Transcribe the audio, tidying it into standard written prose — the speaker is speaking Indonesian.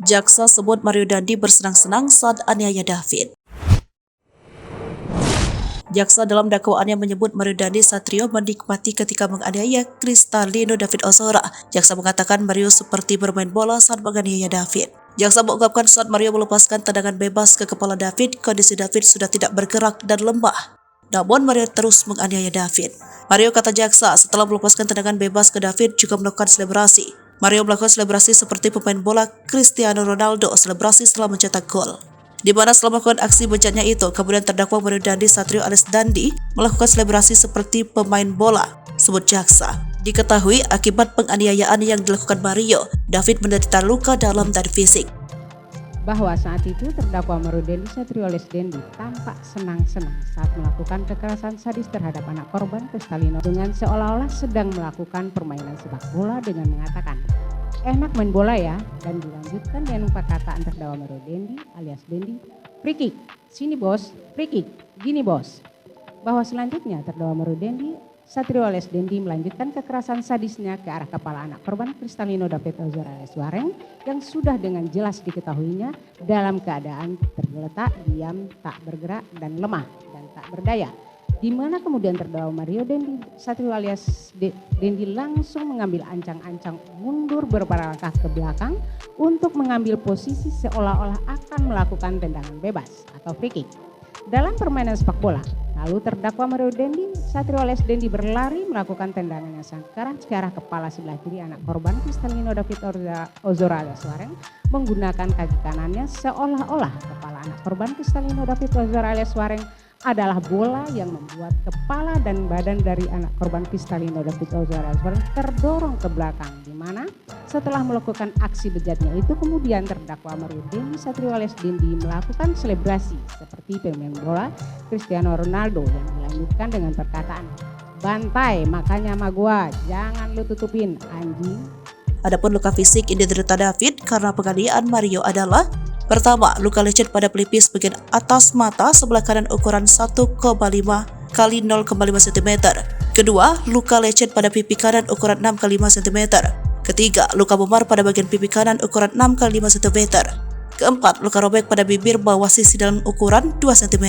Jaksa sebut Mario Dandi bersenang-senang saat aniaya David. Jaksa dalam dakwaannya menyebut Mario Dandi Satrio menikmati ketika menganiaya Kristalino David Ozora. Jaksa mengatakan Mario seperti bermain bola saat menganiaya David. Jaksa mengungkapkan saat Mario melepaskan tendangan bebas ke kepala David, kondisi David sudah tidak bergerak dan lemah. Namun Mario terus menganiaya David. Mario, kata jaksa, setelah melepaskan tendangan bebas ke David juga melakukan selebrasi. Mario melakukan selebrasi seperti pemain bola Cristiano Ronaldo selebrasi setelah mencetak gol. Di mana setelah melakukan aksi bejatnya itu, kemudian terdakwa Mario Dandi Satrio alias Dandi melakukan selebrasi seperti pemain bola, sebut jaksa. Diketahui akibat penganiayaan yang dilakukan Mario, David menderita luka dalam dan fisik. Bahwa saat itu terdakwa Mario Dandi Satrio alias Dandi tampak senang-senang saat melakukan kekerasan sadis terhadap anak korban Kristalino dengan seolah-olah sedang melakukan permainan sepak bola dengan mengatakan, "Enak main bola ya," dan dilanjutkan dengan perkataan terdakwa Mario Dandi alias Dandi, "Free kick, sini bos, free kick, gini bos." Bahwa selanjutnya terdakwa Mario Dandi Satrio alias Dandi melanjutkan kekerasan sadisnya ke arah kepala anak korban Kristalino David Ozora alias Wareng yang sudah dengan jelas diketahuinya dalam keadaan tergeletak, diam, tak bergerak dan lemah dan tak berdaya. Di mana kemudian terdakwa Mario Dandi Satrio alias Dandi langsung mengambil ancang-ancang mundur beberapa langkah ke belakang untuk mengambil posisi seolah-olah akan melakukan tendangan bebas atau free kick dalam permainan sepak bola. Lalu terdakwa Mario Dandi Satrio alias Dandi berlari melakukan tendangan yang sangat keras ke arah kepala sebelah kiri anak korban Kristalino David Ozora alias Wareng menggunakan kaki kanannya seolah-olah kepala anak korban Kristalino David Ozora alias Wareng adalah bola yang membuat kepala dan badan dari anak korban Kristalino David Ozora alias Wareng terdorong ke belakang, di mana setelah melakukan aksi bejatnya itu kemudian terdakwa Mario Dandi Satrio alias Dandi melakukan selebrasi seperti pemain bola Cristiano Ronaldo yang dilanjutkan dengan perkataan, "Bantai makanya sama gua, jangan lu tutupin anjing." Adapun luka fisik yang diderita David karena penganiayaan Mario adalah: pertama, luka lecet pada pelipis bagian atas mata sebelah kanan ukuran 1,5 x 0,5 cm. Kedua, luka lecet pada pipi kanan ukuran 6 x 5 cm. Ketiga, luka memar pada bagian pipi kanan ukuran 6 x 5 cm. Keempat, luka robek pada bibir bawah sisi dalam ukuran 2 cm.